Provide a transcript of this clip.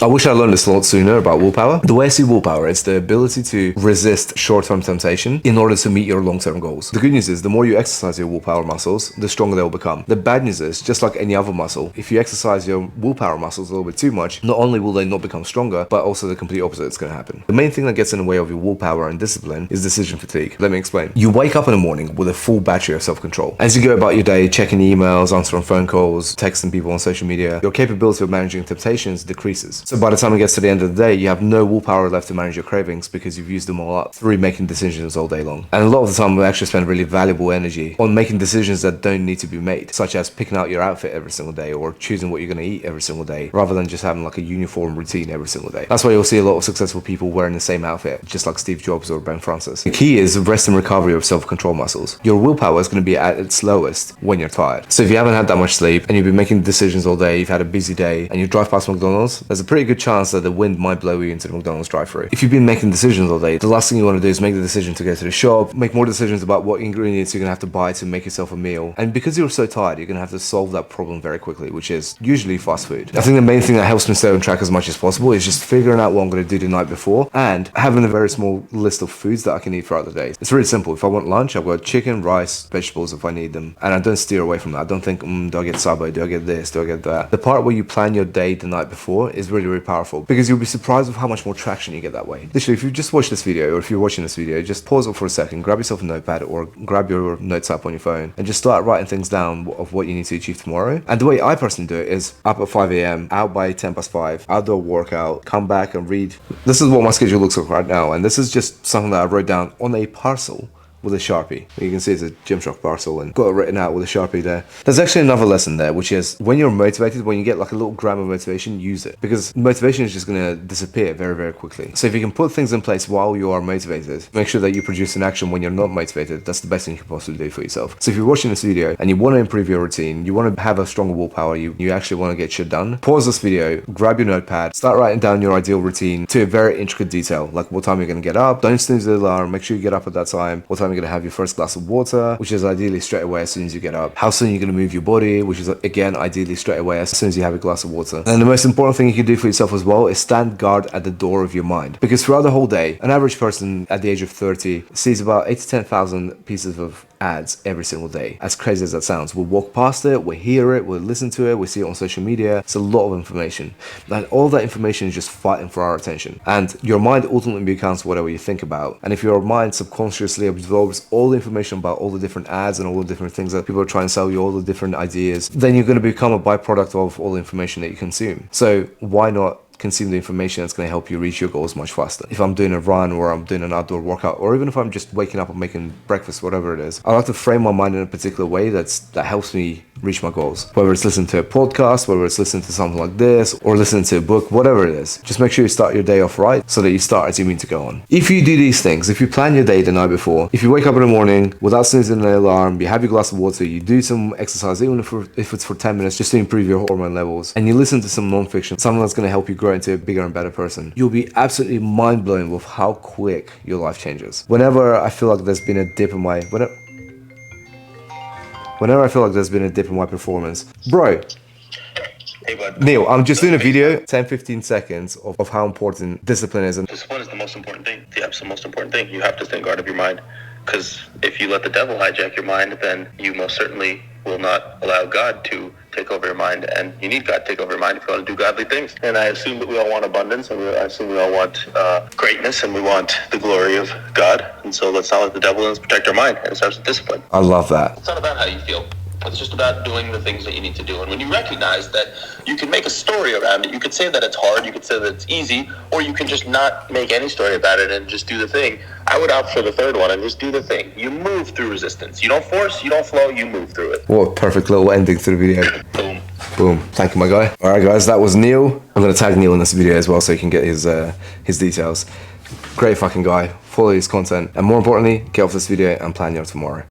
I wish I learned this a lot sooner about willpower. The way I see willpower is the ability to resist short-term temptation in order to meet your long-term goals. The good news is the more you exercise your willpower muscles, the stronger they will become. The bad news is, just like any other muscle, if you exercise your willpower muscles a little bit too much, not only will they not become stronger, but also the complete opposite is going to happen. The main thing that gets in the way of your willpower and discipline is decision fatigue. Let me explain. You wake up in the morning with a full battery of self-control. As you go about your day, checking emails, answering phone calls, texting people on social media, your capability of managing temptations decreases. So by the time it gets to the end of the day, you have no willpower left to manage your cravings because you've used them all up through making decisions all day long. And a lot of the time we actually spend really valuable energy on making decisions that don't need to be made, such as picking out your outfit every single day or choosing what you're going to eat every single day, rather than just having like a uniform routine every single day. That's why you'll see a lot of successful people wearing the same outfit, just like Steve Jobs or Ben Francis. The key is rest and recovery of self-control muscles. Your willpower is going to be at its lowest when you're tired. So if you haven't had that much sleep and you've been making decisions all day, you've had a busy day, and you drive past McDonald's, there's a pretty good chance that the wind might blow you into the McDonald's drive-thru. If you've been making decisions all day, the last thing you want to do is make the decision to go to the shop, make more decisions about what ingredients you're going to have to buy to make yourself a meal. And because you're so tired, you're going to have to solve that problem very quickly, which is usually fast food. I think the main thing that helps me stay on track as much as possible is just figuring out what I'm going to do the night before and having a very small list of foods that I can eat throughout the day. It's really simple. If I want lunch, I've got chicken, rice, vegetables if I need them. And I don't steer away from that. I don't think, do I get sabo? Do I get this? Do I get that? The part where you plan your day the night before is really, really powerful because you'll be surprised with how much more traction you get that way. Literally, if you just watch this video or if you're watching this video, just pause it for a second, grab yourself a notepad or grab your notes app on your phone and just start writing things down of what you need to achieve tomorrow. And the way I personally do it is up at 5 a.m, out by 5:10, outdoor workout, come back and read. This is what my schedule looks like right now. And this is just something that I wrote down on a parcel with a Sharpie. You can see it's a Gymshark parcel and got it written out with a Sharpie there. There's actually another lesson there, which is when you're motivated, when you get like a little gram of motivation, use it. Because motivation is just gonna disappear very, very quickly. So if you can put things in place while you are motivated, make sure that you produce an action when you're not motivated, that's the best thing you can possibly do for yourself. So if you're watching this video and you want to improve your routine, you want to have a stronger willpower, you actually want to get shit done, pause this video, grab your notepad, start writing down your ideal routine to a very intricate detail, like what time you're gonna get up, don't snooze the alarm, make sure you get up at that time, what time you're gonna have your first glass of water, which is ideally straight away as soon as you get up, how soon you're going to move your body, which is again ideally straight away as soon as you have a glass of water. And the most important thing you can do for yourself as well is stand guard at the door of your mind, because throughout the whole day, an average person at the age of 30 sees about 8 to 10,000 pieces of ads every single day. As crazy as that sounds, we'll walk past it, we'll hear it, we'll listen to it, we see it on social media. It's a lot of information, and all that information is just fighting for our attention. And your mind ultimately becomes whatever you think about. And if your mind subconsciously absorbs all the information about all the different ads and all the different things that people are trying to sell you, all the different ideas, then you're going to become a byproduct of all the information that you consume. So why not consume the information that's going to help you reach your goals much faster? If I'm doing a run or I'm doing an outdoor workout, or even if I'm just waking up and making breakfast, whatever it is, I like to frame my mind in a particular way that helps me reach my goals. Whether it's listening to a podcast, whether it's listening to something like this, or listening to a book, whatever it is, just make sure you start your day off right so that you start as you mean to go on. If you do these things, if you plan your day the night before, if you wake up in the morning without snoozing the alarm, you have your glass of water, you do some exercise, even if it's for 10 minutes, just to improve your hormone levels, and you listen to some non-fiction, something that's going to help you grow into a bigger and better person, you'll be absolutely mind-blown with how quick your life changes. Whenever I feel like there's been a dip in my Whenever I feel like there's been a dip in my performance, bro. Hey, bud. Neil, I'm just doing a video, 10-15 seconds of how important discipline is. Discipline is the most important thing. The absolute most important thing. You have to stand guard of your mind, because if you let the devil hijack your mind, then you most certainly will not allow God to take over your mind, and you need God to take over your mind if you want to do godly things. And I assume that we all want abundance, and I assume we all want greatness, and we want the glory of God. And so let's not let the devil in, let's protect our mind, and it starts with discipline. I love that. It's not about how you feel. It's just about doing the things that you need to do. And when you recognize that you can make a story around it, you could say that it's hard, you could say that it's easy, or you can just not make any story about it and just do the thing. I would opt for the third one and just do the thing. You move through resistance. You don't force, you don't flow, you move through it. What a perfect little ending to the video. Boom. Boom. Thank you, my guy. All right, guys, that was Neil. I'm going to tag Neil in this video as well so you can get his details. Great fucking guy. Follow his content. And more importantly, get off this video and plan your tomorrow.